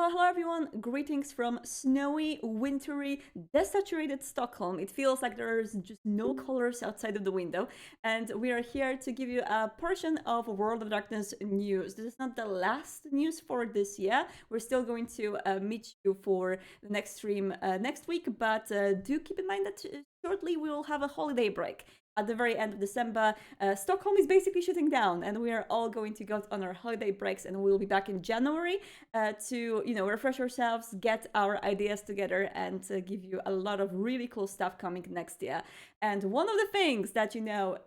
Hello everyone, greetings from snowy, wintry, desaturated Stockholm. It feels like there's just no colors outside of the window, and we are here to give you a portion of World of Darkness news. This is not the last news for this year. We're still going to meet you for the next stream next week, but do keep in mind that shortly we will have a holiday break. At the very end of December, Stockholm is basically shutting down, and we are all going to go on our holiday breaks, and we'll be back in January to refresh ourselves, get our ideas together, and give you a lot of really cool stuff coming next year. And one of the things that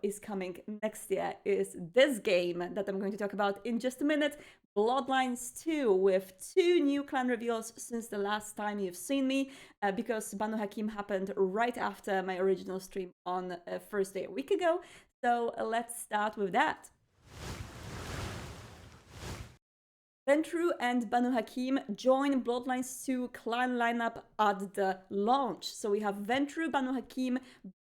is coming next year is this game that I'm going to talk about in just a minute. Bloodlines 2, with 2 new clan reveals since the last time you've seen me, because Banu Haqim happened right after my original stream on Thursday a week ago. So let's start with that. Ventrue and Banu Haqim join Bloodlines 2 clan lineup at the launch. So we have Ventrue, Banu Haqim,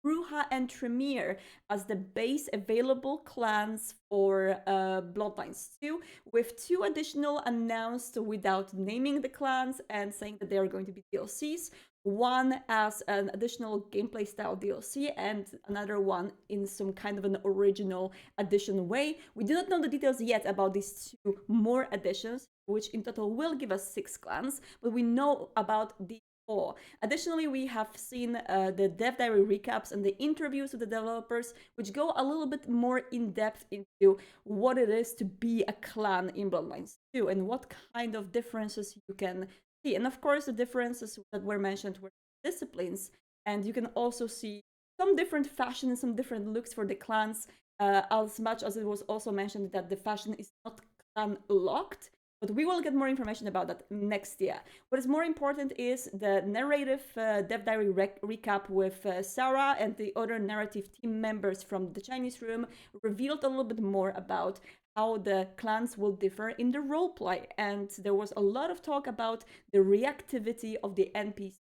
Bruja, and Tremere as the base available clans for Bloodlines 2, with 2 additional announced without naming the clans and saying that they are going to be DLCs. One as an additional gameplay style DLC and another one in some kind of an original addition way. We do not know the details yet about these 2 more additions, which in total will give us 6 clans, but we know about the 4. Additionally, we have seen the dev diary recaps and the interviews with the developers, which go a little bit more in depth into what it is to be a clan in Bloodlines 2 and what kind of differences you can see. And of course, the differences that were mentioned were disciplines, and you can also see some different fashion and some different looks for the clans, as much as it was also mentioned that the fashion is not clan locked. But we will get more information about that next year. What is more important is the narrative dev diary recap with Sarah and the other narrative team members from the Chinese room revealed a little bit more about how the clans will differ in the roleplay. And there was a lot of talk about the reactivity of the NPC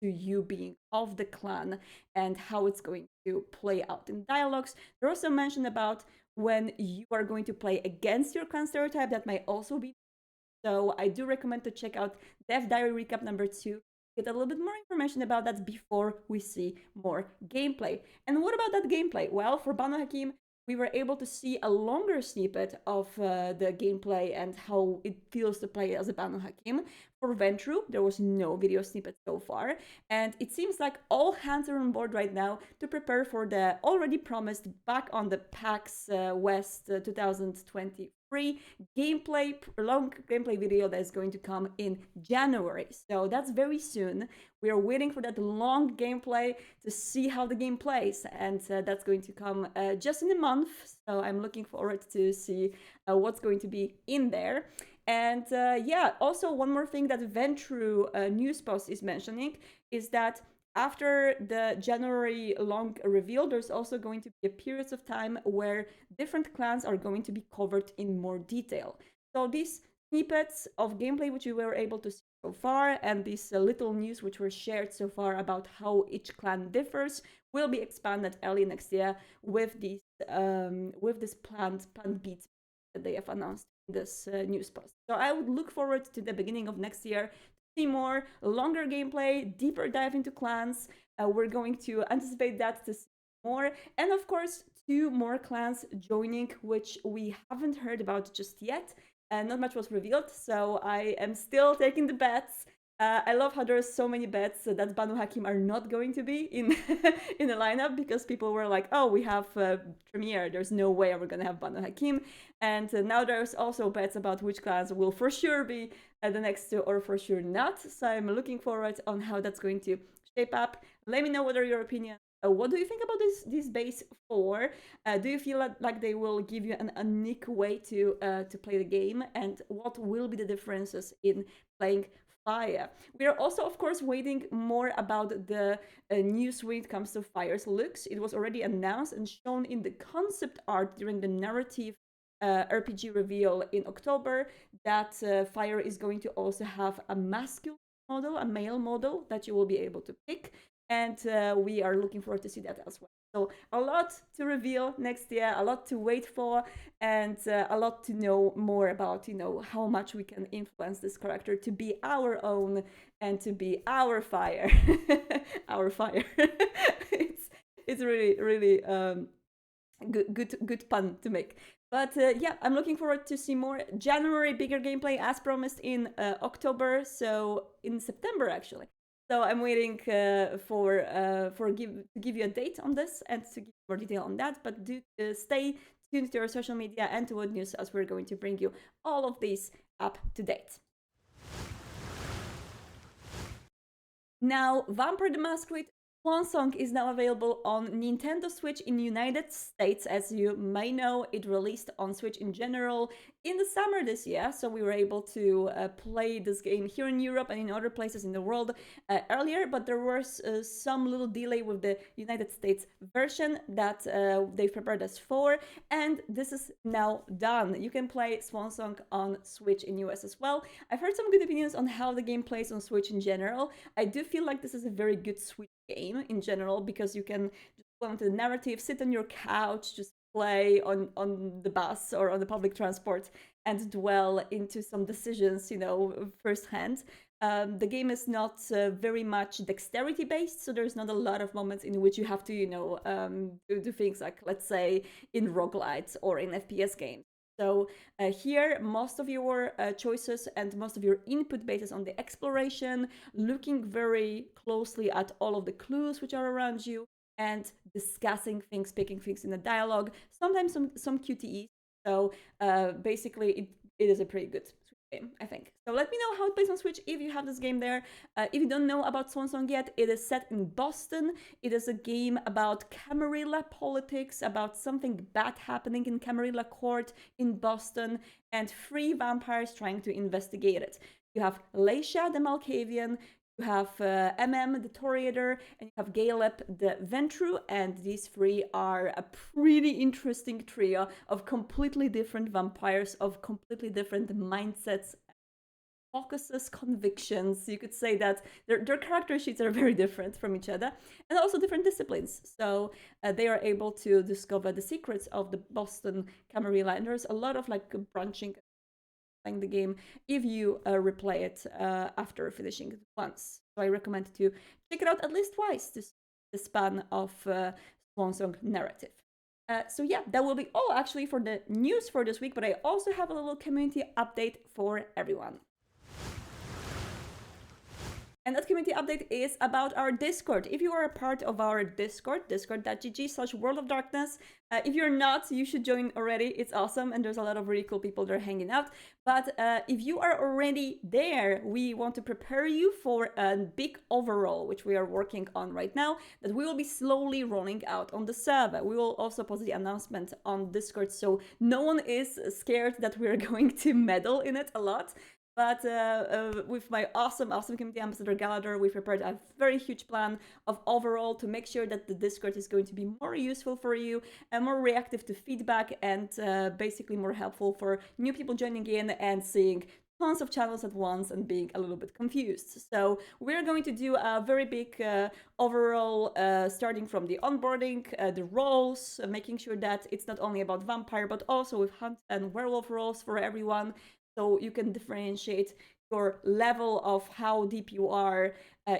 to you being of the clan and how it's going to play out in dialogues. There also mentioned about when you are going to play against your clan stereotype. That might also be. So I do recommend to check out Dev Diary Recap number 2, get a little bit more information about that before we see more gameplay. And what about that gameplay? Well, for Banu Haqim, we were able to see a longer snippet of the gameplay and how it feels to play as a Banu Haqim. For Ventrue, there was no video snippet so far, and it seems like all hands are on board right now to prepare for the already promised back on the PAX West 2023 gameplay, long gameplay video that is going to come in January. So that's very soon. We are waiting for that long gameplay to see how the game plays, and that's going to come just in a month. So I'm looking forward to see what's going to be in there. And yeah, also one more thing that Ventrue news post is mentioning is that after the January long reveal, there's also going to be a period of time where different clans are going to be covered in more detail. So these snippets of gameplay which you were able to see so far, and these little news which were shared so far about how each clan differs, will be expanded early next year with these with this planned beat that they have announced in this news post. So I would look forward to the beginning of next year see more longer gameplay, deeper dive into clans. We're going to anticipate that to see more, and of course 2 more clans joining, which we haven't heard about just yet. Not much was revealed, so I am still taking the bets. I love how there's so many bets that Banu Haqim are not going to be in in the lineup, because people were like, oh, we have Tremere, there's no way we're gonna have Banu Haqim. And now there's also bets about which clans will for sure be the next 2 or for sure not. So I'm looking forward on how that's going to shape up. Let me know what are your opinions. What do you think about this base 4? Do you feel like they will give you an unique way to play the game? And what will be the differences in playing Fire? We are also, of course, waiting more about the news when it comes to Fire's looks. It was already announced and shown in the concept art during the narrative RPG reveal in October that Fire is going to also have a masculine model, a male model that you will be able to pick. And we are looking forward to see that as well. So a lot to reveal next year, a lot to wait for, and a lot to know more about, how much we can influence this character to be our own and to be our fire. Our fire. it's really, really good pun to make. But yeah, I'm looking forward to see more. January, bigger gameplay as promised in October, so in September actually. So I'm waiting to give you a date on this and to give more detail on that. But do stay tuned to our social media and to Wood News, as we're going to bring you all of these up to date. Now, Vampire the Masquerade Swansong is now available on Nintendo Switch in the United States. As you may know, it released on Switch in general in the summer this year, so we were able to play this game here in Europe and in other places in the world earlier, but there was some little delay with the United States version that they prepared us for, and this is now done. You can play Swansong on Switch in US as well. I've heard some good opinions on how the game plays on Switch in general. I do feel like this is a very good Switch game in general, because you can just go into the narrative, sit on your couch, just play on the bus or on the public transport and dwell into some decisions, firsthand. The game is not very much dexterity based, so there's not a lot of moments in which you have to, do things like, let's say, in roguelites or in FPS games. So here, most of your choices and most of your input bases on the exploration, looking very closely at all of the clues which are around you, and discussing things, picking things in the dialogue, sometimes some QTEs. So basically, it is a pretty good game, I think. So let me know how it plays on Switch if you have this game there. If you don't know about Swansong yet, it is set in Boston. It is a game about Camarilla politics, about something bad happening in Camarilla Court in Boston, and 3 vampires trying to investigate it. You have Leisha the Malkavian, you have MM the Toriator, and you have Galeb the Ventrue, and these 3 are a pretty interesting trio of completely different vampires, of completely different mindsets, focuses, convictions. You could say that their character sheets are very different from each other, and also different disciplines. So they are able to discover the secrets of the Boston Camarilla, and there's a lot of branching playing the game if you replay it after finishing it once. So I recommend to check it out at least twice to see the span of Swansong narrative. So yeah, that will be all actually for the news for this week, but I also have a little community update for everyone. And that community update is about our Discord. If you are a part of our Discord, discord.gg/World of Darkness. If you're not, you should join already. It's awesome, and there's a lot of really cool people that are hanging out. But if you are already there, we want to prepare you for a big overhaul, which we are working on right now, that we will be slowly rolling out on the server. We will also post the announcement on Discord, so no one is scared that we're going to meddle in it a lot. But with my awesome community ambassador Galador, we prepared a very huge plan of overall to make sure that the Discord is going to be more useful for you and more reactive to feedback, and basically more helpful for new people joining in and seeing tons of channels at once and being a little bit confused. So we're going to do a very big overall, starting from the onboarding, the roles, making sure that it's not only about vampire, but also with hunt and werewolf roles for everyone. So you can differentiate your level of how deep you are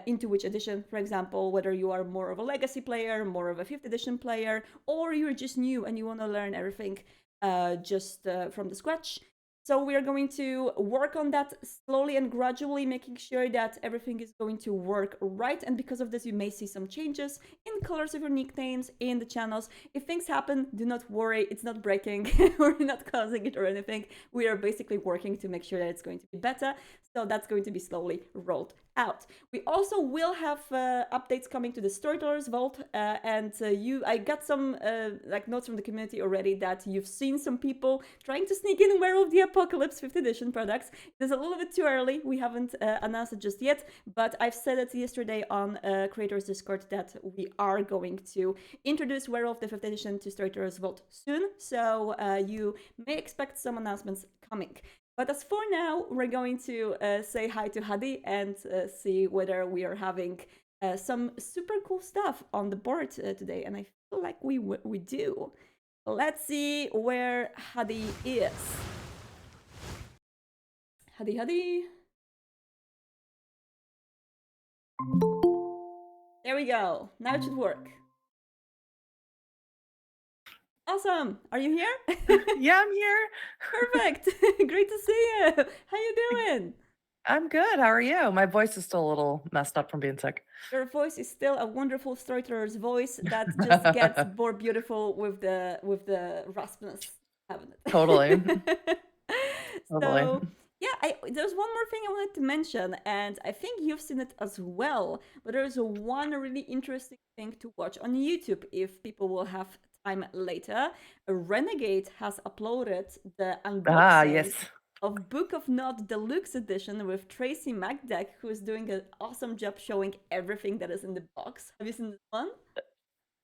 into which edition, for example, whether you are more of a legacy player, more of a 5th edition player, or you're just new and you want to learn everything just from the scratch. So we are going to work on that slowly and gradually, making sure that everything is going to work right. And because of this, you may see some changes in colors of your nicknames in the channels. If things happen, do not worry. It's not breaking. We're not causing it or anything. We are basically working to make sure that it's going to be better. So that's going to be slowly rolled out. We also will have updates coming to the Storyteller's Vault, and I got some notes from the community already that you've seen some people trying to sneak in Werewolf the Apocalypse 5th edition products. It is a little bit too early. We haven't announced it just yet, but I've said it yesterday on Creators Discord that we are going to introduce Werewolf the 5th edition to Storyteller's Vault soon, so you may expect some announcements coming. But as for now, we're going to say hi to Hadi and see whether we are having some super cool stuff on the board today. And I feel like we do. Let's see where Hadi is. Hadi. There we go. Now it should work. Awesome. Are you here? Yeah, I'm here. Perfect. Great to see you. How you doing? I'm good. How are you? My voice is still a little messed up from being sick. Your voice is still a wonderful storyteller's voice that just gets more beautiful with the raspiness, haven't it? Totally. Totally. So yeah, there's one more thing I wanted to mention, and I think you've seen it as well. But there's one really interesting thing to watch on YouTube if people will have time later. Renegade has uploaded the unboxing Yes. of Book of Nod Deluxe Edition with Tracy McDeck, who is doing an awesome job showing everything that is in the box. Have you seen this one?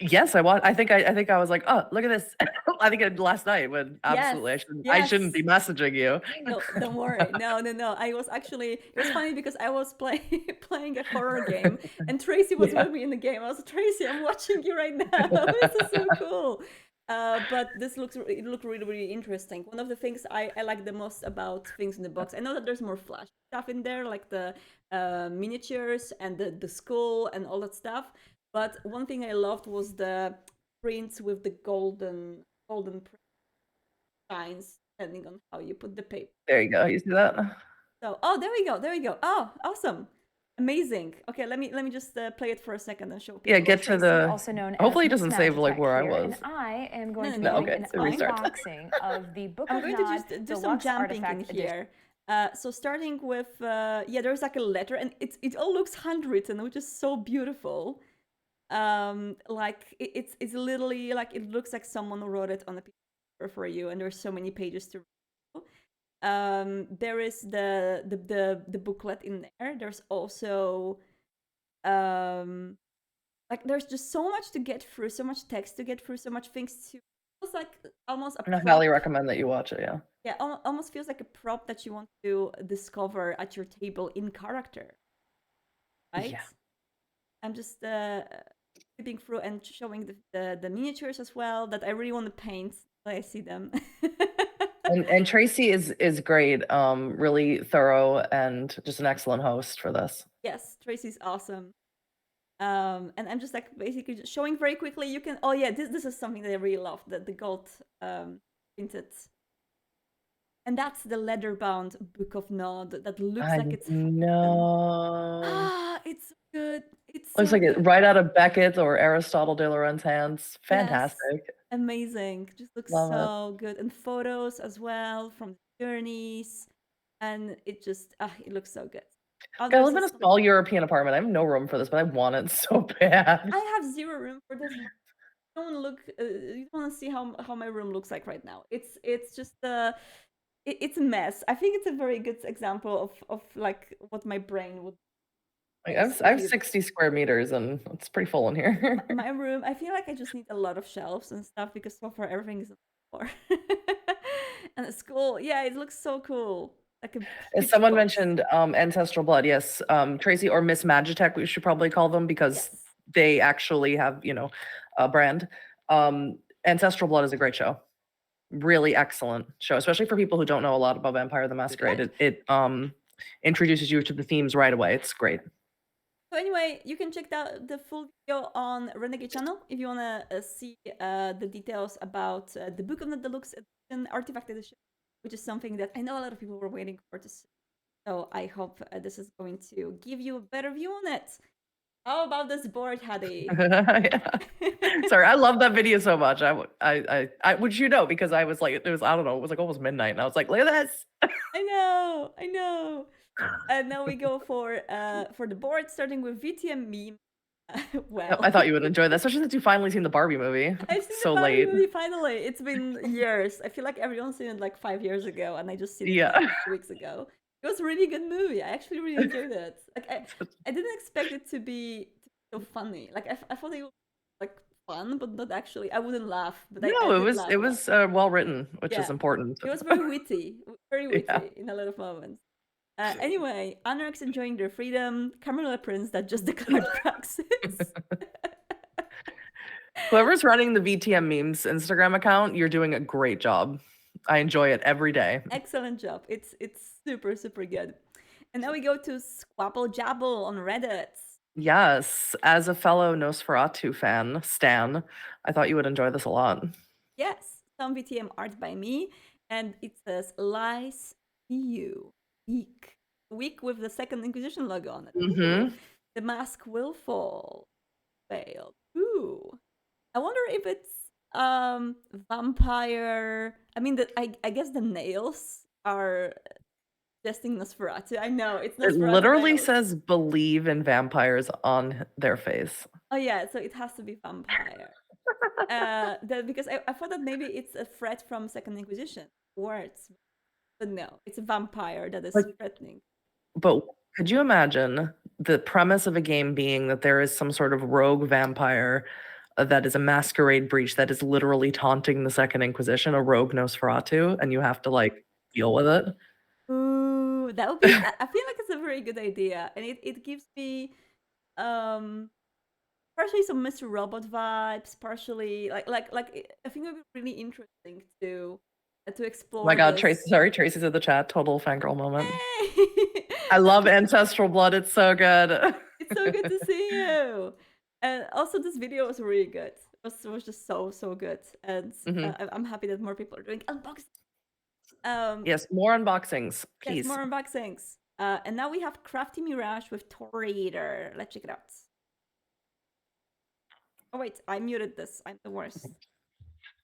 Yes, I want. I think I was like, oh, look at this. I think last night when absolutely Yes, I shouldn't be yes. messaging you. No, don't worry. No. I was actually, it was funny because I was playing a horror game and Tracy was Yeah. with me in the game. I was like, Tracy, I'm watching you right now. This is so cool. But it looked really, really interesting. One of the things I like the most about things in the box, I know that there's more flash stuff in there, like the miniatures and the skull and all that stuff. But one thing I loved was the prints with the golden signs, depending on how you put the paper. There you go. You see that? So, oh, there we go. Oh, awesome, amazing. Okay, let me just play it for a second and show people. Yeah, get to Tracy, the. also known Hopefully, it as doesn't Miss save like Magitech where I here, was. and I am going to be No, doing okay, an it restarts. unboxing of the Book I'm of going to Nod just do some Deluxe jumping in Artifact Edition. here. So starting with yeah, there's like a letter, and it all looks handwritten, which is so beautiful. Like it's literally like it looks like someone wrote it on a piece of paper for you, and there's so many pages to read. There is the booklet in there. There's also like there's just so much to get through, so much text to get through, so much things to. It's like almost a And I prop. highly recommend that you watch it. Yeah. Yeah, almost feels like a prop that you want to discover at your table in character, right? Yeah. I'm just flipping through and showing the miniatures as well that I really want to paint when I see them. And Tracy is great. Really thorough and just an excellent host for this. Yes, Tracy's awesome. And I'm just like basically just showing very quickly. You can. Oh yeah, this is something that I really love. The gold printed. And that's the leather-bound Book of Nod that looks I like it's know. ah, it's so good. It's Looks so like it good. right out of Beckett or Aristotle de Laurent's hands. Yes, Fantastic. amazing. Just looks Love it. so good, and photos as well from the journeys, and it just it looks so good. I There's live in a small European apartment. I have no room for this, but I want it so bad. I have zero room for this. You don't look. You don't want to see how my room looks like right now. It's just it's a mess. I think it's a very good example of like what my brain would. Like, I have 60 square meters and it's pretty full in here. My room, I feel like I just need a lot of shelves and stuff because so far everything is on the floor. And the school, yeah, it looks so cool. Like a As huge someone box. mentioned, Ancestral Blood, yes. Tracy or Miss Magitech, we should probably call them because Yes. they actually have, a brand. Ancestral Blood is a great show. Really excellent show, especially for people who don't know a lot about Vampire the Masquerade. It introduces you to the themes right away. It's great. So anyway, you can check out the full video on Renegade channel if you want to see the details about the Book of the Deluxe Edition, Artifact Edition, which is something that I know a lot of people were waiting for to see. So I hope this is going to give you a better view on it. How about this board, Hadi? Yeah. Sorry, I love that video so much. I would because I was like, it was, I don't know, it was like almost midnight, and I was like, look at this. I know. And now we go for the board, starting with VTM meme. Well, I thought you would enjoy that, especially since you finally seen the Barbie movie. I've seen So the Barbie late. movie finally. It's been years. I feel like everyone's seen it like 5 years ago, and I just seen it Yeah. like 2 weeks ago. It was a really good movie. I actually really enjoyed it. Like I didn't expect it to be so funny. Like I thought it was like fun, but not actually. I wouldn't laugh, but I No, did laugh it a lot. was well written, which is Yeah. important. It was very witty Yeah. in a lot of moments. Anyway, Anarchs enjoying their freedom. Camilla Prince that just declared praxis. Whoever's running the VTM memes Instagram account, you're doing a great job. I enjoy it every day. Excellent job. It's super, super good. And now we go to Squabble Jabble on Reddit. Yes, as a fellow Nosferatu fan, Stan, I thought you would enjoy this a lot. Yes, some VTM art by me, and it says lies you weak with the Second Inquisition logo on it. Ooh, the mask will fall. Failed. Ooh, I wonder if it's vampire. I mean, I guess the nails are suggesting Nosferatu. I know it's It Nosferatu literally nails. says believe in vampires on their face. Oh yeah, so it has to be vampire. Because I thought that maybe it's a threat from Second Inquisition words, but no, it's a vampire that is Like, threatening. but could you imagine the premise of a game being that there is some sort of rogue vampire that is a masquerade breach that is literally taunting the Second Inquisition, a rogue Nosferatu, and you have to like deal with it? Ooh, that would be. I feel like it's a very good idea, and it gives me partially some Mr. Robot vibes, partially like I think it would be really interesting to explore. Oh my god, this. Tracy's in the chat. Total fangirl moment. Hey! I love Ancestral Blood. It's so good. It's so good to see you. And also, this video was really good. It was just so good, and I'm happy that more people are doing unboxing. Yes, more unboxings, please. Yes, more unboxings. And now we have Crafty Mirage with Torreader. Let's check it out. Oh wait, I muted this. I'm the worst.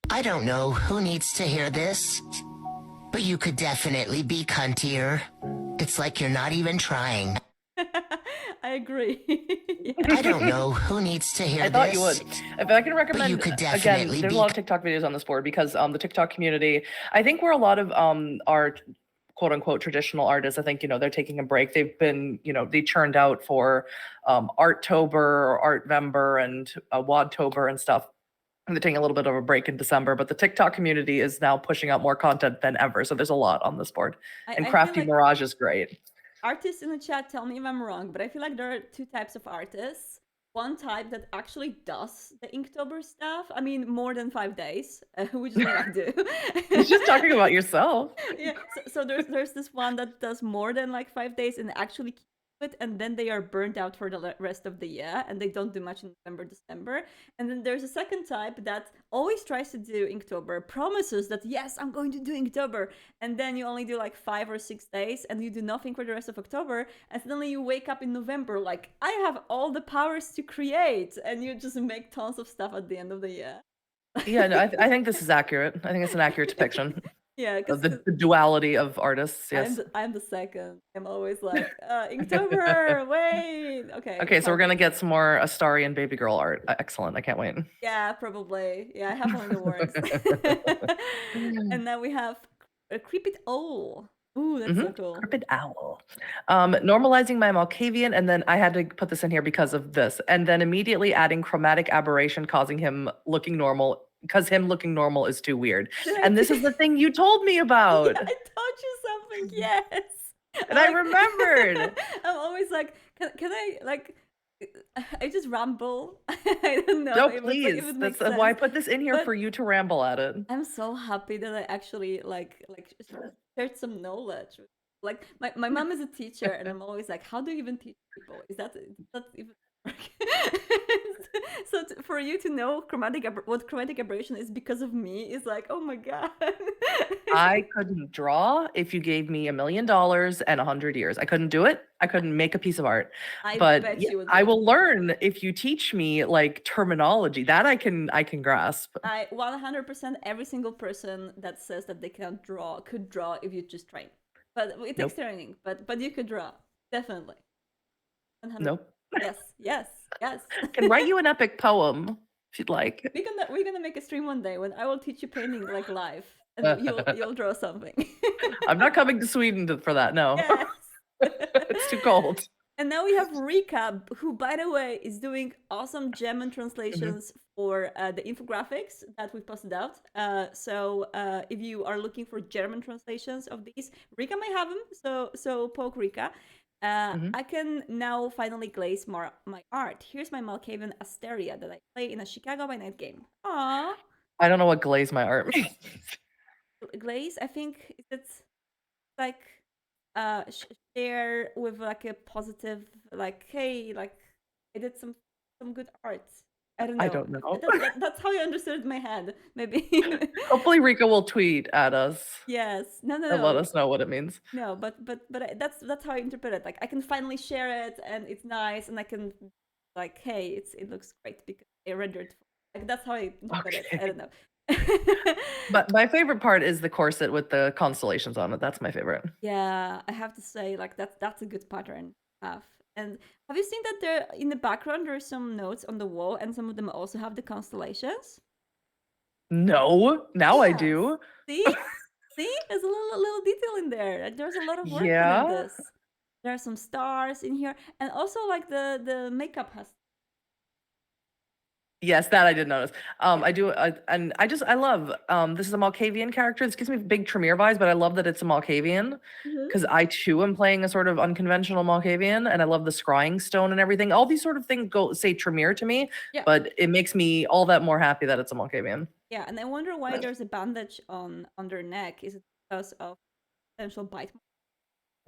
I don't know who needs to hear this, but you could definitely be cuntier. It's like you're not even trying. I agree. Yeah. I don't know who needs to hear this. I thought you would. If I can recommend, you could again, there's a lot of TikTok videos on this board because the TikTok community, I think where a lot of our quote unquote traditional artists, I think, they're taking a break. They've been, they churned out for Arttober or Artvember and Wadtober and stuff. And they're taking a little bit of a break in December, but the TikTok community is now pushing out more content than ever. So there's a lot on this board. And Crafty Mirage is great. Artists in the chat, tell me if I'm wrong, but I feel like there are two types of artists. One type that actually does the Inktober stuff. I mean, more than 5 days, which is what I do. You're just talking about yourself. Yeah. So there's this one that does more than like 5 days and actually keeps it, and then they are burnt out for the rest of the year, and they don't do much in November, December. And then there's a second type that always tries to do Inktober, promises that yes, I'm going to do Inktober, and then you only do like 5 or 6 days, and you do nothing for the rest of October, and suddenly you wake up in November like, I have all the powers to create, and you just make tons of stuff at the end of the year. Yeah, no, I think this is accurate. I think it's an accurate depiction. Yeah, of the duality of artists. Yes, I'm the second. I'm always like Inktober. Wait, okay. Okay, so we're gonna get some more Astarian baby girl art. Excellent. I can't wait. Yeah, probably. Yeah, I have one in the works. And now we have a Creeped Owl. Ooh, that's so cool. Creeped Owl. Normalizing my Malkavian, and then I had to put this in here because of this, and then immediately adding chromatic aberration, causing him looking normal. Because him looking normal is too weird. And this is the thing you told me about. Yeah, I told you something, yes. And I remembered. I'm always like, can I, like, I just ramble. I don't know. No, please. That's why I put this in here, for you to ramble at it. I'm so happy that I actually, like shared some knowledge. Like, my mom is a teacher, and I'm always like, how do you even teach people? Is that even... So for you to know what chromatic aberration is because of me is like, oh my god. I couldn't draw if you gave me $1 million and 100 years. I couldn't do it. I couldn't make a piece of art. But yeah, I will learn if you teach me like terminology that I can grasp. 100% every single person that says that they can't draw could draw if you just train. But it takes training. But you could draw, definitely. 100%. Nope. Yes. I can write you an epic poem if you'd like. We're gonna make a stream one day when I will teach you painting like live, and you'll draw something. I'm not coming to Sweden for that. No, yes. It's too cold. And now we have Rika, who, by the way, is doing awesome German translations for the infographics that we posted out. So if you are looking for German translations of these, Rika may have them. So poke Rika. Mhm. I can now finally glaze my art. Here's my Malkavian Asteria that I play in a Chicago by Night game. Aww. I don't know what glaze my art means. Glaze, I think it's like share with like a positive, like, hey, like I did some good art. I don't I know. don't know. That's how I understood it in my head. Maybe. Hopefully Rika will tweet at us Yes. No. and let us know what it means. No, but that's how I interpret it. Like I can finally share it, and it's nice, and I can like, hey, it looks great because I rendered. Like that's how I interpret it. I Okay. don't know. But my favorite part is the corset with the constellations on it. That's my favorite. Yeah, I have to say, like that's a good pattern to have. And have you seen that there in the background there are some notes on the wall, and some of them also have the constellations? No, now I Yes. do. See? See? There's a little detail in there. There's a lot of work put in Yeah. this. There are some stars in here, and also like the makeup has. Yes, that I did notice. Yeah. I do, and I love. This is a Malkavian character. This gives me big Tremere vibes, but I love that it's a Malkavian Mhm. because I too am playing a sort of unconventional Malkavian, and I love the scrying stone and everything. All these sort of things go say Tremere to me, Yeah. but it makes me all that more happy that it's a Malkavian. Yeah, and I wonder why there's a bandage on their neck. Is it because of potential bite?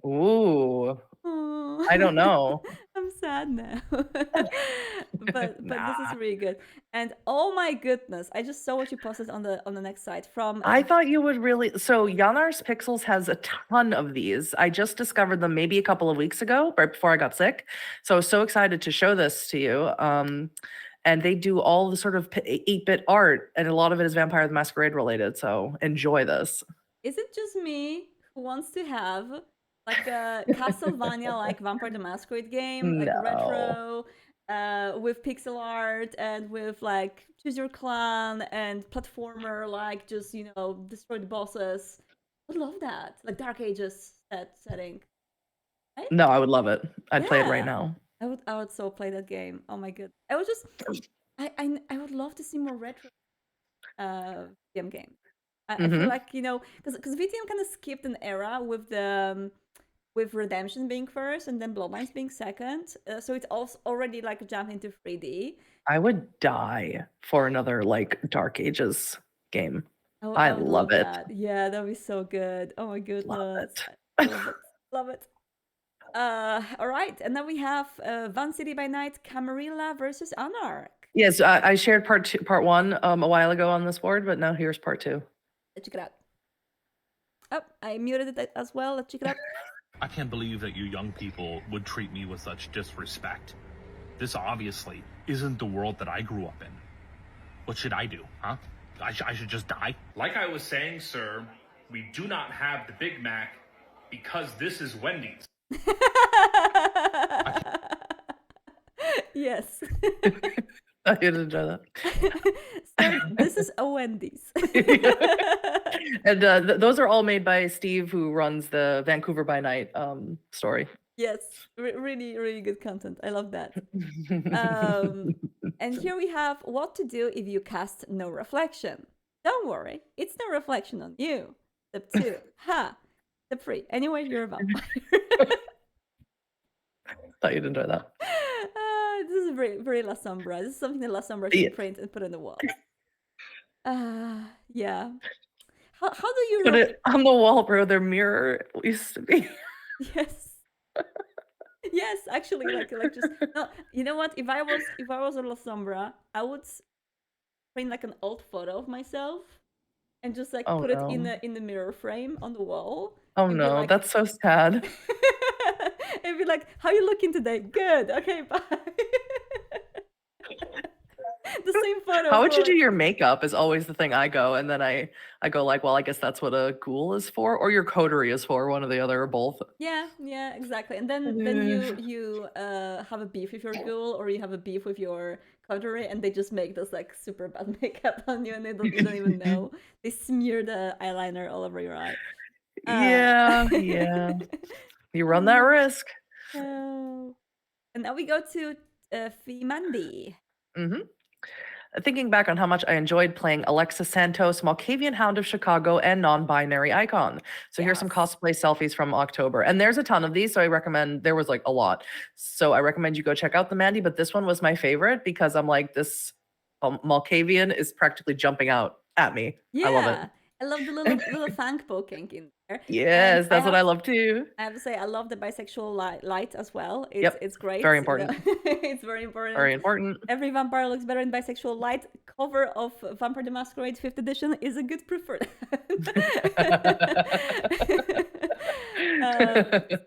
Ooh, Oh, I don't know. I'm sad now. But this is Nah. really good. And oh my goodness, I just saw what you posted on the next site from I thought you would really. So Janar's Pixels has a ton of these. I just discovered them maybe a couple of weeks ago, right before I got sick. So I was so excited to show this to you. And they do all the sort of 8-bit art, and a lot of it is Vampire the Masquerade related. So enjoy this. Is it just me who wants to have like a Castlevania like Vampire the Masquerade game, like No. retro, with pixel art and with like choose your clan and platformer, like just destroy the bosses. I would love that, like Dark Ages setting. Right? No, I would love it. I'd play it right Yeah. now. I would so play that game. Oh my god. I would just I would love to see more retro VTM games. I feel Mhm. like, because VTM kind of skipped an era with the with Redemption being first and then Bloodlines being second. So it's also already like a jump into 3D. I would die for another like Dark Ages game. I I would love it. that. Yeah, that'd be so good. Oh my goodness. it. I love it. Love it. All right, and then we have Van City by Night, Camarilla versus Anarch. Yes, I shared part one a while ago on this board, but now here's part two. Let's check it out. Oh, I muted it as well. Let's check it out. I can't believe that you young people would treat me with such disrespect. This obviously isn't the world that I grew up in. What should I do, huh? I should just die? Like I was saying, sir, we do not have the Big Mac because this is Wendy's. Yes. I did enjoy that. So this is a Wendy's. And those are all made by Steve, who runs the Vancouver by Night story. Yes, really, really good content. I love that. And here we have what to do if you cast no reflection. Don't worry, it's no reflection on you. Step 2. Ha! Step 3. Anyway, you're a vampire. Thought you'd enjoy that. This is very, very La Sombra. This is something that La Sombra should print and put on the wall. Yeah. How do you Put it on the wall, bro. Their mirror used to be. Yes. Yes, actually, like just no. You know what? If I was a La Sombra, I would print like an old photo of myself and just like put it in the mirror frame on the wall. Oh no, like, that's so sad. It'd be like, "How you looking today? Good. Okay, bye." The same photo. How would you do your makeup is always the thing I go, and then I go like, well, I guess that's what a ghoul is for, or your coterie is for, one or the other, or both. Yeah, exactly. And then you have a beef with your ghoul, or you have a beef with your coterie, and they just make this like super bad makeup on you, and you don't even know. They smear the eyeliner all over your eye. Yeah. You run that risk. And now we go to Fimandi. thinking back on how much I enjoyed playing Alexis Santos, Malkavian Hound of Chicago, and non-binary icon. So here's some Yes. cosplay selfies from October. And there's a ton of these, so I recommend, there was like a lot. So I recommend you go check out the Mandy, but this one was my favorite because I'm like, this Malkavian is practically jumping out at me. Yeah. I love it. I love the little fang poking in there. Yes, And that's what I love too. I have to say, I love the bisexual light as well. It's Yep, it's great. very you know. important. It's very important. Very important. Every vampire looks better in bisexual light. Cover of Vampire the Masquerade 5th edition is a good proof for that.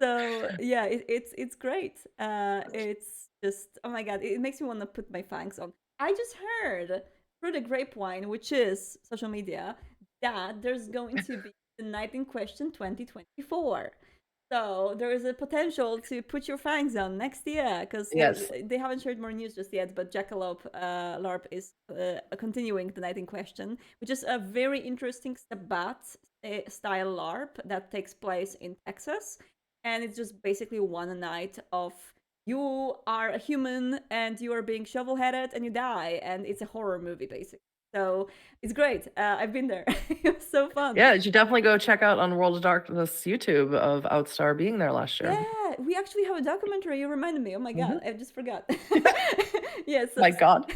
So yeah, it's great. It's just, oh my god, it makes me want to put my fangs on. I just heard through the grapevine, which is social media, that there's going to be the Night in Question 2024. So there is a potential to put your fangs on next year, because Yes. they haven't shared more news just yet, but Jackalope LARP is continuing the Night in Question, which is a very interesting Sabbat style LARP that takes place in Texas. And it's just basically one night of you are a human and you are being shovel-headed and you die, and it's a horror movie basically. So it's great. I've been there. It was so fun. Yeah, you should dedefinitely go check out on World of Darkness YouTube of Outstar being there last year. Yeah, we actually have a documentary. You reminded me. Oh my god, I just forgot. Yeah, so, My God.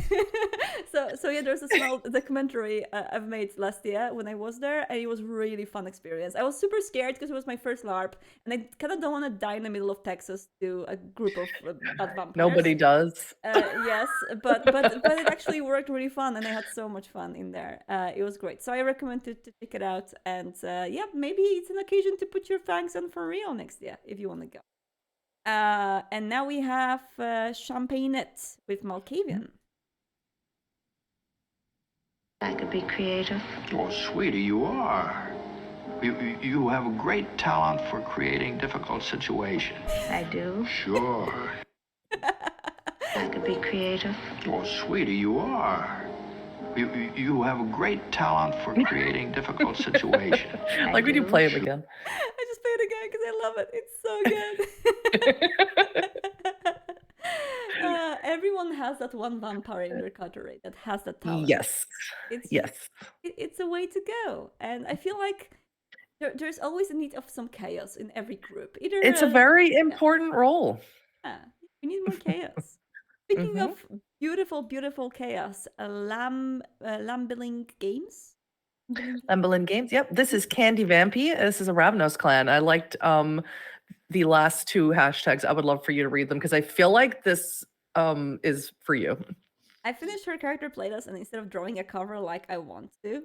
so yeah, there's a small documentary I've made last year when I was there, and it was really fun experience. I was super scared because it was my first LARP, and I kind of don't want to die in the middle of Texas to a group of bad vampires. Nobody does. Yes, but it actually worked really fun, and I had so much fun in there. It was great. So I recommend to check it out, and yeah, maybe it's an occasion to put your fangs on for real next year if you want to go. And now we have Champagnette with Malkavian. I could be creative. Oh, sweetie, you are. You have a great talent for creating difficult situations. I do. Sure. I could be creative. Oh, sweetie, you are. You have a great talent for creating difficult situations. Like, when you play it again. I just play it again because I love it. It's so good. Everyone has that one vampire in their coterie that has that talent. Yes. It's Yes. it's a way to go, and I feel like there's always a need of some chaos in every group. Either It's a very important role. yeah, we need more chaos. Speaking of beautiful, beautiful chaos, Lambilling Games. Lambilin Games. Yep. This is Candy Vampy. This is a Ravnos clan. I liked the last two hashtags. I would love for you to read them because I feel like this is for you. I finished her character playtest, and instead of drawing a cover like I want to,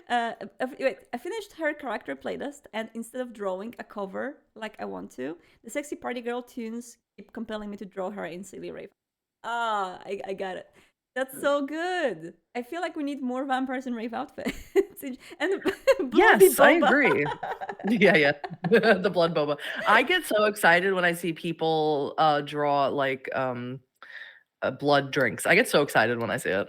I finished her character playtest, and instead of drawing a cover like I want to, the sexy party girl tunes keep compelling me to draw her in Silly Raven. I got it. That's so good. I feel like we need more vampires in rave outfits. And Yes, I agree. Yeah. The blood boba. I get so excited when I see people draw like blood drinks. I get so excited when I see it.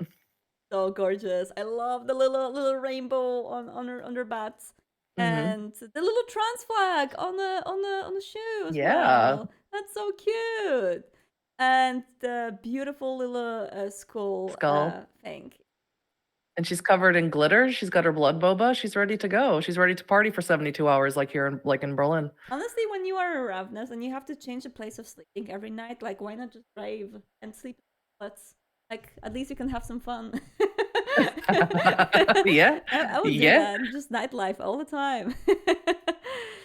So gorgeous. I love the little rainbow on her bats. And the little trans flag on the shoe as well. That's so cute. And the beautiful little skull thing. And she's covered in glitter. She's got her blood boba. She's ready to go. She's ready to party for 72 hours like here in Berlin. Honestly, when you are a Ravnus and you have to change the place of sleeping every night, like why not just rave and sleep? Let's like at least you can have some fun. Yeah. I would do that. Just nightlife all the time.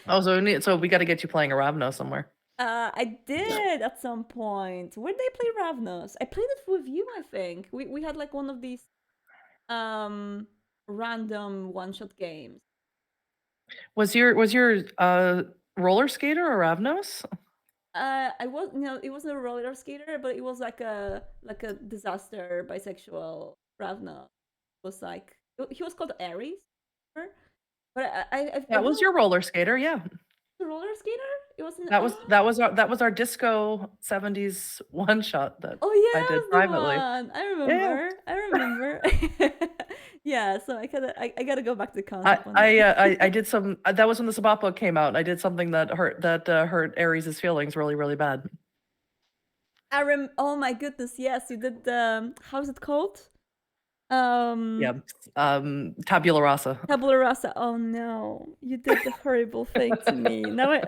Oh, so we got to get you playing a Ravno somewhere. I did at some point. Where did I play Ravnos? I played it with you, I think. We had like one of these random one-shot games. Was your roller skater or Ravnos? I was it wasn't a roller skater, but it was like a disaster bisexual Ravna. It was like he was called Aries, but That was your roller skater, yeah. The roller skater? It wasn't. That was our disco 70s one shot that I did privately. I remember. I remember. Yeah, so I gotta go back to the concept. I did some. That was when the Sabat book came out. I did something that hurt Aries' feelings really, really bad. Oh my goodness, yes, you did the how's it called? Yeah. Tabula rasa. Tabula rasa. Oh no, you did the horrible thing to me. Now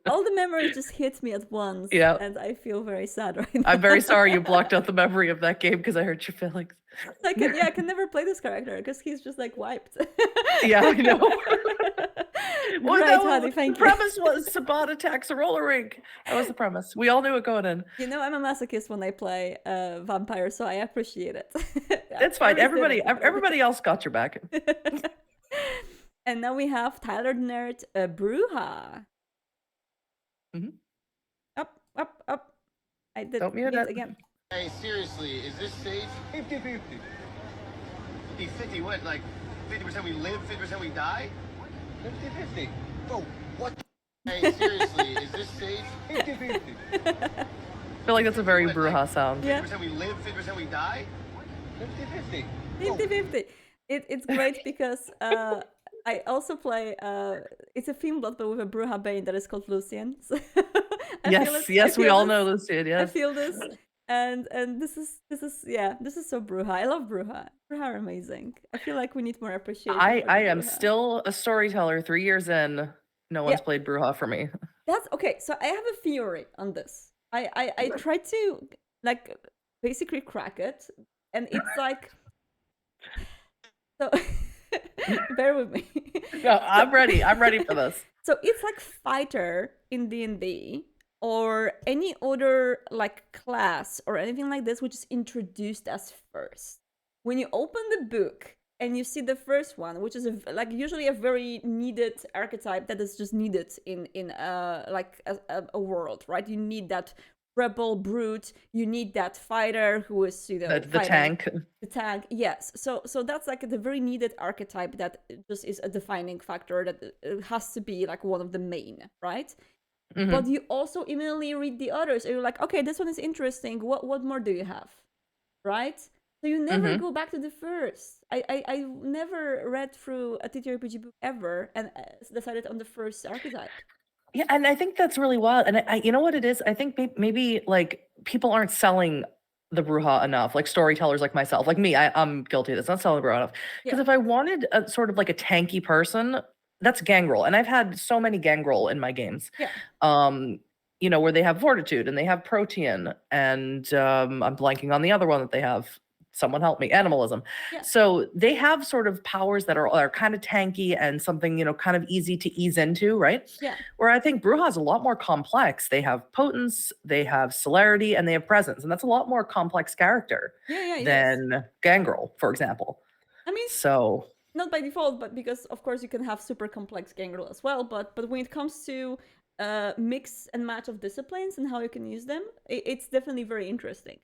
all the memories just hit me at once, Yeah. and I feel very sad right now. I'm very sorry you blocked out the memory of that game because I hurt your feelings. I can never play this character because he's just like wiped. Yeah, I know. Well, Great, no, honey, the thank you. premise was Sabat attacks a roller rink. That was the premise. We all knew it going in. You know, I'm a masochist when I play vampire, so I appreciate it. It's fine. Always did it. Everybody else got your back. And now we have Tyler the Nerd, Bruja. Mhm. Up. I did Don't mute it. again. Hey, seriously, is this safe? 50-50. 50-50, what, like 50% we live, 50% we die? 50-50. Oh, what? Hey, seriously, is this safe? 50-50. I feel like that's a very Bruja sound. Yeah. 50% we live, 50% we die? 50-50. 50-50. It's great because I also play it's a theme blood but with a Bruja Bane that is called Lucian. So Yes, we all know Lucian, I yes. feel this. And this is so Bruja. I love Bruja. Bruja are amazing. I feel like we need more appreciation. I for the am Bruja. still a storyteller 3 years in. No one's Yeah. played Bruja for me. That's okay. So I have a theory on this. I tried to like basically crack it, and it's like so. Bear with me. No, I'm ready. I'm ready for this. So it's like fighter in D&D or any other like class or anything like this which is introduced as first. When you open the book and you see the first one, which is like usually a very needed archetype that is just needed in like a world, right? You need that rebel brute, you need that fighter who is The fighting. tank. The tank, yes. So that's like the very needed archetype that just is a defining factor that has to be like one of the main, right? Mhm. But you also immediately read the others, and you're like, okay, this one is interesting. What more do you have, right? So you never go back to the first. I never read through a TTRPG book ever and decided on the first archetype. Yeah, and I think that's really wild. And you know what it is? I think maybe like people aren't selling the Bruja enough, like storytellers like myself, like me. I'm guilty of this. Not selling the Bruja enough. Because Yeah. if I wanted a sort of like a tanky person, that's Gangrel, and I've had so many Gangrel in my games. Yeah. You know, where they have Fortitude and they have Protean, and I'm blanking on the other one that they have. Someone help me. Animalism. Yeah. So they have sort of powers that are kind of tanky and something, you know, kind of easy to ease into, right? Yeah. Where I think Bruja is a lot more complex. They have potence, they have celerity, and they have presence. And that's a lot more complex character Yeah, than Gangrel, for example. I mean, So not by default, but because of course you can have super complex Gangrel as well. But when it comes to mix and match of disciplines and how you can use them, it's definitely very interesting.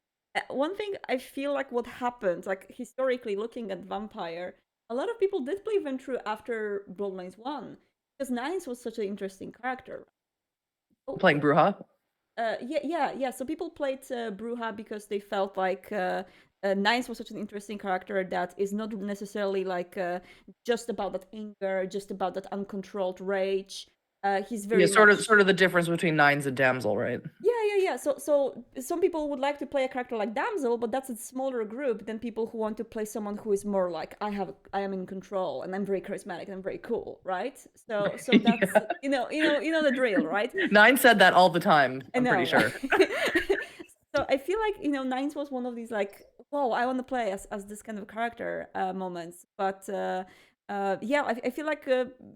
One thing I feel like what happened, like historically looking at Vampire, a lot of people did play Ventrue after Bloodlines 1 because Nines was such an interesting character. playing Bruja. Yeah. So people played Bruja because they felt like Nines was such an interesting character that is not necessarily like just about that anger, just about that uncontrolled rage. He's very Yeah, much... sort of the difference between Nines and Damsel, right? Yeah. So some people would like to play a character like Damsel, but that's a smaller group than people who want to play someone who is more like I am in control and I'm very charismatic and I'm very cool, right? So that's Yeah. you know the drill, right? Nine said that all the time. I'm I know, pretty sure. right? So I feel like Nines was one of these like, whoa, I want to play as this kind of character moments, but. Yeah, I feel like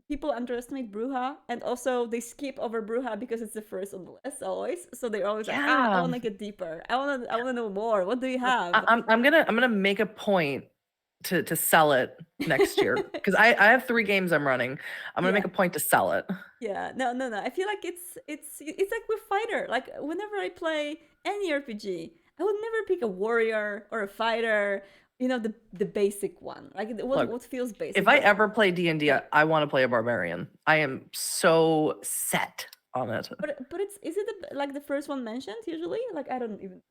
people underestimate Bruja, and also they skip over Bruja because it's the first on the list always. So they're always like, I want to get deeper. I want to know more. What do you have? I'm gonna make a point to sell it next year because I have 3 games I'm running. I'm gonna make a point to sell it. Yeah, no. I feel like it's like with fighter. Like whenever I play any RPG, I would never pick a warrior or a fighter. The basic one, like what feels basic. If I ever play D&D, I want to play a barbarian. I am so set on it. But is it like the first one mentioned usually? Like I don't even.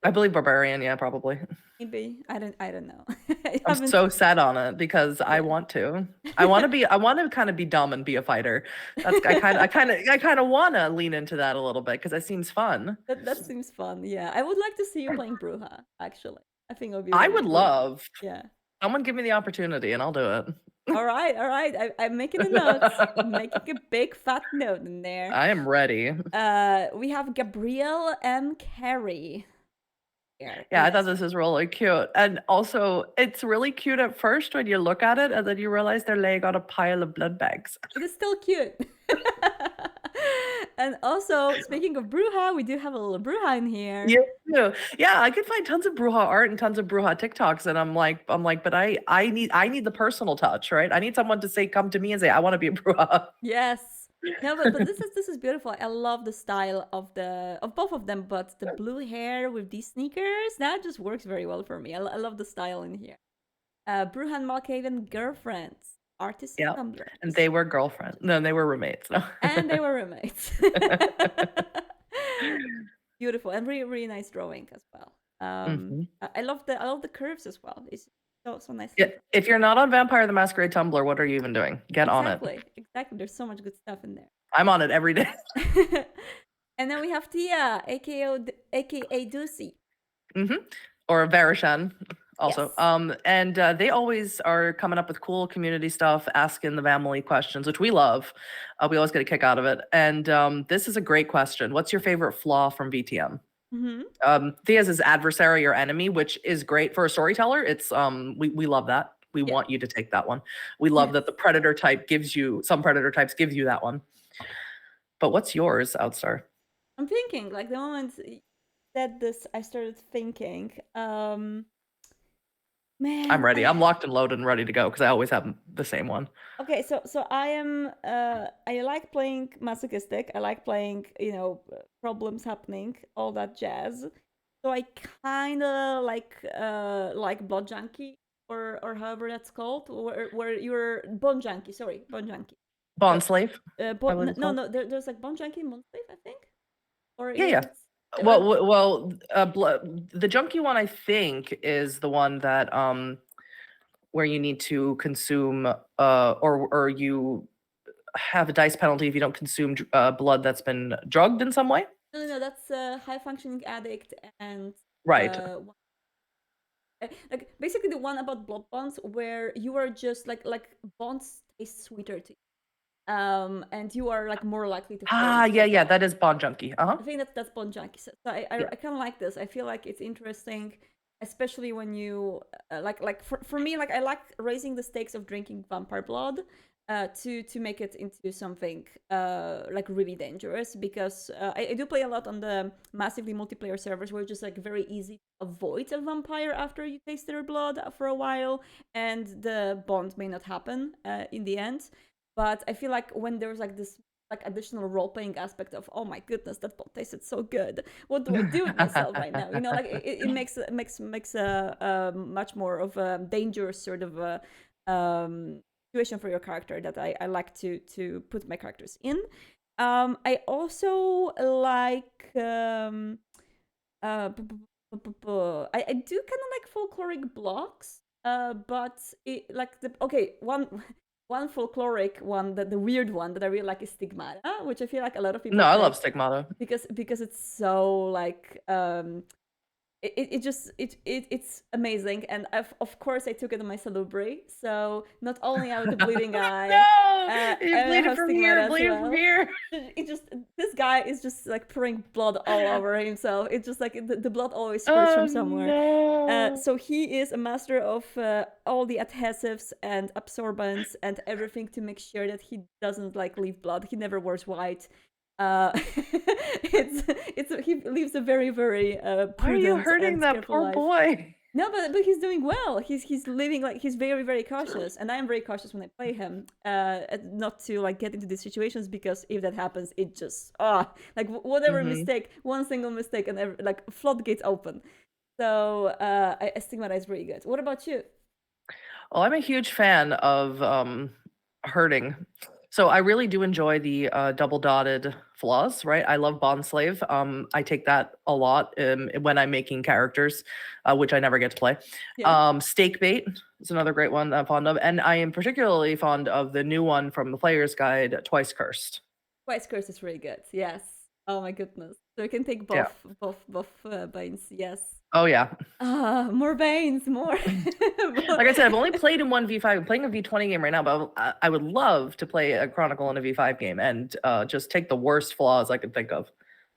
I believe barbarian, yeah, probably. Maybe I don't know. I'm so set on it because I want to. I want to kind of be dumb and be a fighter. That's I kind of want to lean into that a little bit because it seems fun. That seems fun. Yeah, I would like to see you playing Bruja. Actually, I think it would be. I really would cool. love. Yeah. Someone give me the opportunity and I'll do it. All right. I'm making a note. I'm making a big fat note in there. I am ready. We have Gabrielle M. Carey. Yeah, I thought this was really cute. And also, it's really cute at first when you look at it and then you realize they're laying on a pile of blood bags. It is still cute. And also, speaking of Bruja, we do have a little Bruja in here. Yeah, I could find tons of Bruja art and tons of Bruja TikToks, and I'm like, but I need the personal touch, right? I need someone to say, come to me and say, I want to be a Bruja. Yes. No, but this is beautiful. I love the style of both of them, but the blue hair with these sneakers, that just works very well for me. I love the style in here. Bruja and Malkaven girlfriends, artists and tumblers. And they were girlfriends. No, they were roommates. No. And they were roommates. Beautiful and really, really nice drawing as well. I love the curves as well. It's so nice. Yeah, if you're not on Vampire the Masquerade Tumblr, what are you even doing? Get on it. Exactly. There's so much good stuff in there. I'm on it every day. And then we have Tia, aka Ducey. Or Varishan also. Yes. And they always are coming up with cool community stuff, asking the Vamily questions, which we love. We always get a kick out of it. And this is a great question. What's your favorite flaw from VTM? Thea's is adversary or enemy, which is great for a storyteller. It's we love that. We want you to take that one. We love that the predator type some predator types give you that one. But what's yours, Outstar? I'm thinking, like the moment you said this, I started thinking, man. I'm ready. I'm locked and loaded and ready to go because I always have the same one. Okay, so I am I like playing masochistic. I like playing, problems happening, all that jazz. So I kind of like Blood Junkie or however that's called, where you're Bone Junkie. Sorry, Bone Junkie. Bond Slave. No. There's like Bone Junkie and Bone Slave, I think. Or yeah. Well, the junkie one I think is the one that where you need to consume or you have a dice penalty if you don't consume blood that's been drugged in some way. No, that's high functioning addict and right. Like basically the one about blood bonds where you are just like bonds taste sweeter to you. And you are like more likely to yeah, that is Bond Junkie. I think that's Bond Junkie. So I kind of like this. I feel like it's interesting, especially when you like for me, like I like raising the stakes of drinking vampire blood to make it into something like really dangerous, because I do play a lot on the massively multiplayer servers where it's just like very easy to avoid a vampire after you taste their blood for a while, and the bond may not happen in the end. But I feel like when there's like this like additional role-playing aspect of, oh my goodness, that bot tasted so good, what do I do with myself right now? Like it makes a much more of a dangerous sort of a situation for your character that I like to put my characters in. I also like I do kind of like folkloric blocks, but it like one folkloric one, the weird one that I really like is Stigmata, which I feel like a lot of people. No, I love Stigmata because it's so like it's amazing, and of course I took it on my Salubri, so not only out the bleeding eye. No, you bleeding from here, bleeding from here. This guy is just like pouring blood all over himself. It's just like the blood always spurts from somewhere. No. So he is a master of all the adhesives and absorbents and everything to make sure that he doesn't like leave blood. He never wears white. He lives a very, very prudent. Why are you hurting that poor life. boy? No, but he's doing well. He's living like he's very, very cautious, and I am very cautious when I play him. Not to like get into these situations, because if that happens, it just like whatever mistake, one single mistake, and like floodgates open. So I Stigmata is really good. What about you? Well, I'm a huge fan of hurting. So I really do enjoy the double dotted flaws, right? I love Bond Slave. I take that a lot when I'm making characters, which I never get to play. Yeah. Stake Bait is another great one that I'm fond of. And I am particularly fond of the new one from the Player's Guide, Twice Cursed. Twice Curse is really good. Yes. Oh my goodness. So you can take Yeah. both Banes. Yes. Oh, yeah. More Banes, more. Like I said, I've only played in one V5. I'm playing a V20 game right now, but I would love to play a Chronicle in a V5 game and just take the worst flaws I could think of.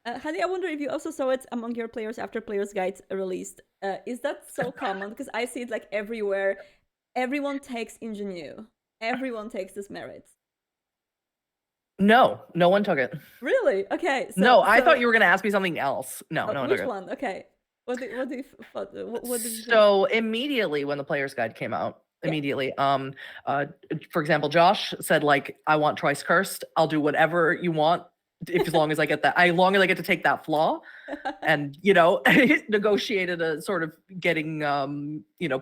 Hadi, I wonder if you also saw it among your players after Player's Guide released. Is that so common? Because I see it like everywhere. Everyone takes Ingenue. Everyone takes this merit. No one took it. Really? Okay. So, No, I thought you were going to ask me something else. No one took which it. one? Okay. What did you what did you think? So immediately when the Player's Guide came out, immediately, for example, Josh said, like, I want Twice Cursed. I'll do whatever you want as long as I get that. As long as I get to take that flaw. And, negotiated a sort of getting,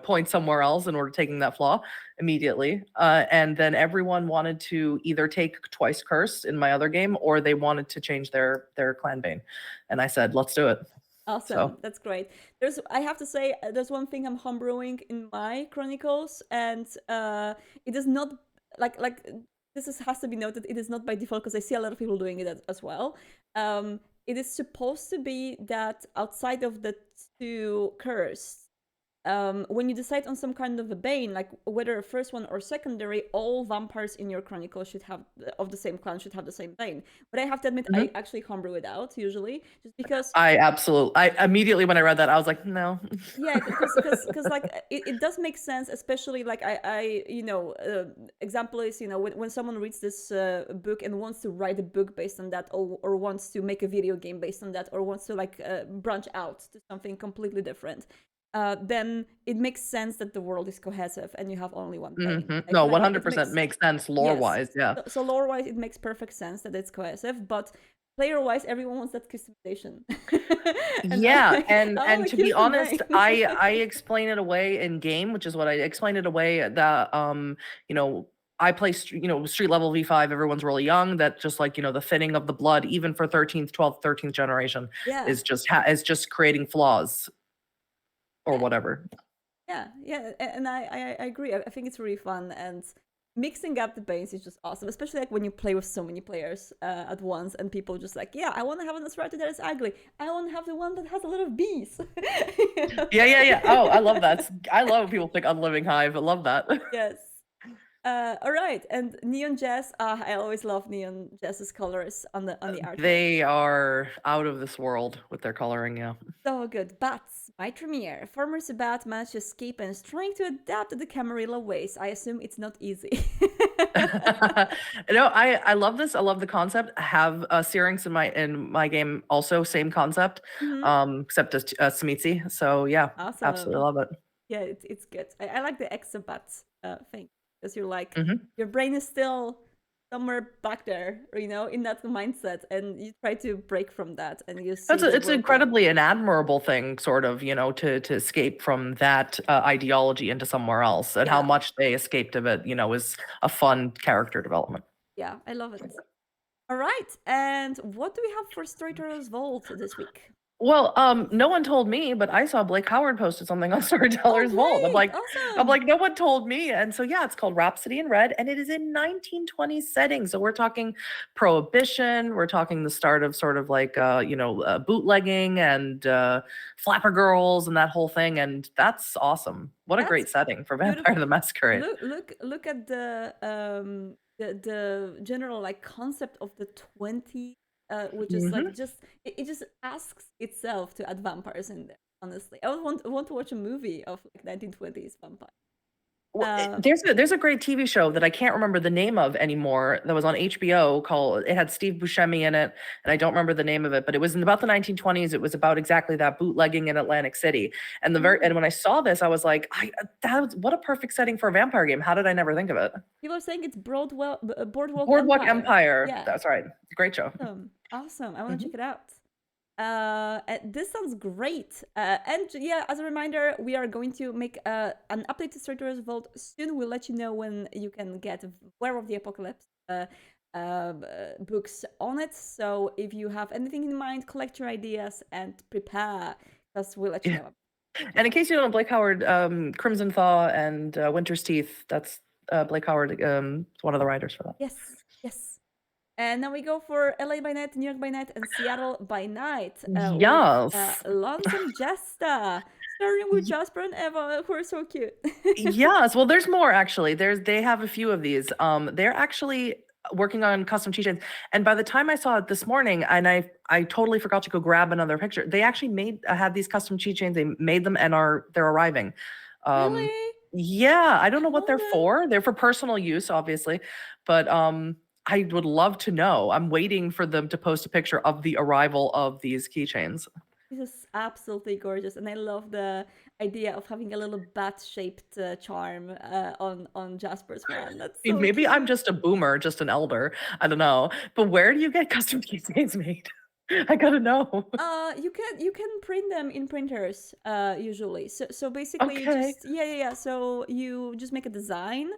points somewhere else in order to taking that flaw immediately. And then everyone wanted to either take Twice Cursed in my other game, or they wanted to change their Clan Bane. And I said, let's do it. Awesome. So. That's great. I have to say, there's one thing I'm homebrewing in my Chronicles, and it is not like has to be noted. It is not by default, because I see a lot of people doing it as well. It is supposed to be that outside of the two curse, when you decide on some kind of a bane, like whether a first one or secondary, all vampires in your chronicle should have of the same clan should have the same bane. But I have to admit, I actually homebrew it out usually, just because I immediately, when I read that, I was like, no. Yeah, because like it does make sense, especially like example is, when someone reads this book and wants to write a book based on that, or wants to make a video game based on that, or wants to like branch out to something completely different, then it makes sense that the world is cohesive and you have only one bane. Like, No, like, 100% makes sense lore-wise, yeah. So lore-wise, it makes perfect sense that it's cohesive, but player-wise, everyone wants that customization. and to be honest, I explain it away in game, which is what I explain it away that I play street level V5. Everyone's really young. That just like the thinning of the blood, even for 13th, 12th, 13th generation, is just creating flaws or whatever. Yeah, and I agree. I think it's really fun, and mixing up the banes is just awesome, especially like when you play with so many players at once, and people just like, yeah, I want to have a Nosferatu that is ugly. I want to have the one that has a lot of bees. Yeah. Oh, I love that. I love when people pick Unliving Hive. I love that. Yes. All right, and Neon Jazz. I always love Neon Jazz's colors on the art. They are out of this world with their coloring, yeah. So good. Bats by Tremere. Former Sabat managed to escape and is trying to adapt to the Camarilla ways. I assume it's not easy. No, I love this. I love the concept. I have Syrinx in my game also, same concept, except as Smitsi. So yeah, awesome. Absolutely love it. Yeah, it's good. I like the Exabat thing, because you're like, your brain is still somewhere back there, in that mindset, and you try to break from that, and you see it's incredibly an admirable thing, sort of, to escape from that ideology into somewhere else, and how much they escaped of it, is a fun character development. Yeah, I love it. All right, and what do we have for Storyteller's Vault this week? Well, no one told me, but I saw Blake Howard posted something on Storyteller's Vault. I'm like, no one told me. And so, yeah, it's called Rhapsody in Red, and it is in 1920s setting. So we're talking Prohibition. We're talking the start of sort of like, bootlegging and flapper girls and that whole thing. And that's awesome. What a great setting for Vampire the Masquerade. Look at the general like concept of the 20s. Which is like it just asks itself to add vampires in there. Honestly, I would want to watch a movie of like 1920s vampire. Well, there's a great TV show that I can't remember the name of anymore that was on HBO called. It had Steve Buscemi in it, and I don't remember the name of it, but it was in about the 1920s. It was about exactly that, bootlegging in Atlantic City. And and when I saw this, I was like, what a perfect setting for a vampire game. How did I never think of it? People are saying it's Boardwalk Empire. Yeah. That's right. It's a great show. Awesome. I want to check it out. This sounds great. And yeah, as a reminder, we are going to make an update to Storyteller's Vault soon. We'll let you know when you can get Where of the Apocalypse books on it. So if you have anything in mind, collect your ideas and prepare, because we'll let you know. And in case you don't know, Blake Howard, Crimson Thaw and Winter's Teeth, that's Blake Howard, one of the writers for that. Yes, yes. And now we go for LA by night, New York by night, and Seattle by night. Yes. With, Lonesome Jesta, starring with Jasper and Eva, who are so cute. Yes. Well, there's more actually. They have a few of these. They're actually working on custom keychains. And by the time I saw it this morning, and I totally forgot to go grab another picture. They actually had these custom keychains. They made them and they're arriving. Really? Yeah. I don't know what they're Oh, for. They're for personal use, obviously, but I would love to know. I'm waiting for them to post a picture of the arrival of these keychains. This is absolutely gorgeous, and I love the idea of having a little bat-shaped charm on Jasper's one. That's so Maybe cute. I'm just a boomer, just an elder. I don't know. But where do you get custom keychains made? I gotta know. You can print them in printers usually. So basically, you Okay. just yeah. So you just make a design,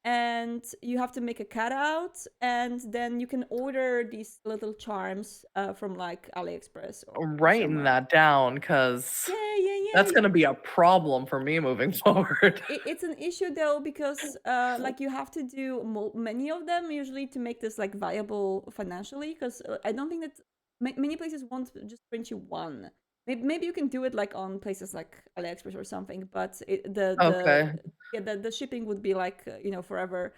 and you have to make a cutout, and then you can order these little charms from like AliExpress or I'm writing somewhere. that down because Yeah. that's gonna be a problem for me moving forward. It's an issue though, because like you have to do many of them usually to make this like viable financially, because I don't think that many places won't just print you one. Maybe you can do it like on places like AliExpress or something, but Okay. the shipping would be like forever.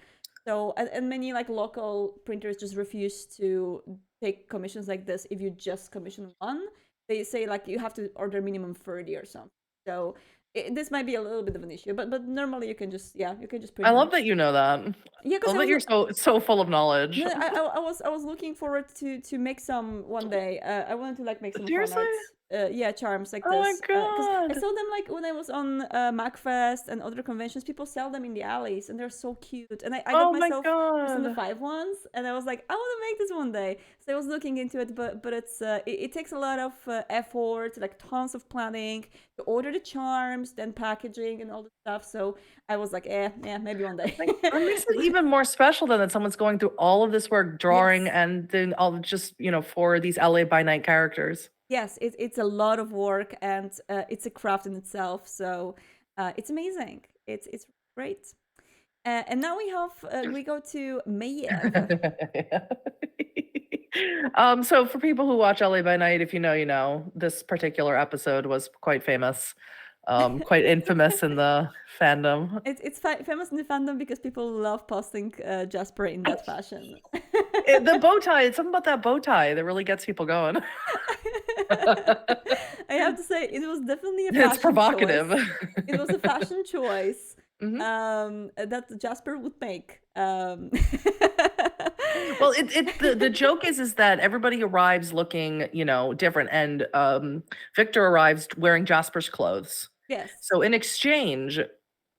So and many like local printers just refuse to take commissions like this if you just commission one. They say like you have to order minimum 30 or something. So this might be a little bit of an issue, but normally you can just print I them. love that you know that. Yeah, I because love that you're so full of knowledge. no, I was looking forward to make some one day. I wanted to like make some fan Seriously? art, charms like Oh my this. Because I God. saw them like when I was on MacFest and other conventions. People sell them in the alleys, and they're so cute. And I Oh got my myself some of the God. 5 ones, and I was like, I want to make this one day. So I was looking into it, but it takes a lot of effort, like tons of planning to order the charms, then packaging and all the stuff. So I was like, yeah, maybe one day. What makes it even more special than that someone's going through all of this work drawing Yes. and then all just, for these LA by night characters. Yes, it's a lot of work, and it's a craft in itself. So it's amazing. It's great. And now we go to Mayev. So for people who watch LA by Night, if you know, you know, this particular episode was quite famous, quite infamous in the fandom. It's famous in the fandom because people love posting Jasper in that fashion. The bow tie, it's something about that bow tie that really gets people going. I have to say, it was definitely a fashion It's provocative. choice. It was a fashion choice Mhm. that Jasper would make. Well, the joke is that everybody arrives looking, different, and Victor arrives wearing Jasper's clothes. Yes. So in exchange,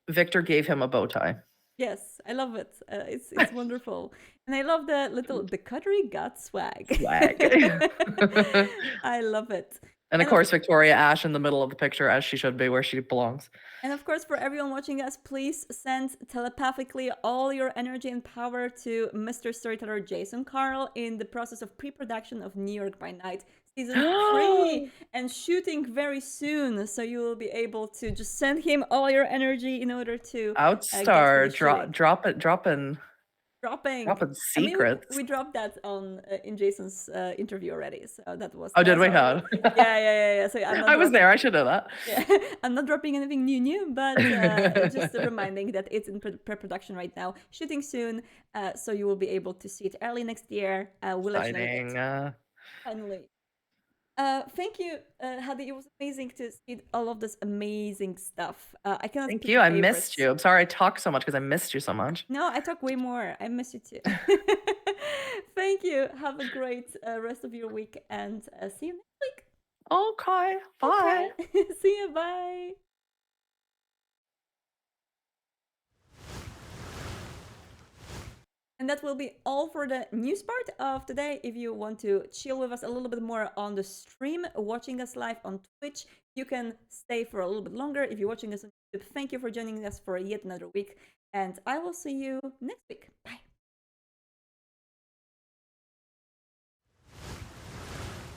Victor gave him a bow tie. Yes, I love it. It's wonderful, and I love the Cuttery Gut swag. Swag. I love it. And of course, Victoria Ash in the middle of the picture, as she should be, where she belongs. And of course, for everyone watching us, please send telepathically all your energy and power to Mr. Storyteller Jason Carl in the process of pre-production of New York by Night season 3 and shooting very soon. So you will be able to just send him all your energy in order to Outstar, dropping secrets. I mean, we dropped that on in Jason's interview already, so that was. Oh, did we already- not? Yeah. So I'm not I was there. I should know that. Yeah. I'm not dropping anything new, but just reminding that it's in pre-production right now, shooting soon, so you will be able to see it early next year. We'll let you know Exciting. finally. Thank you, Hadi. It was amazing to see all of this amazing stuff. I cannot. Thank pick you. I favorites. missed you. I'm sorry I talked so much because I missed you so much. No, I talk way more. I miss you too. Thank you. Have a great rest of your week, and see you next week. Okay. Bye. Okay. See you. Bye. And that will be all for the news part of today. If you want to chill with us a little bit more on the stream, watching us live on Twitch, you can stay for a little bit longer. If you're watching us on YouTube, thank you for joining us for yet another week. And I will see you next week. Bye.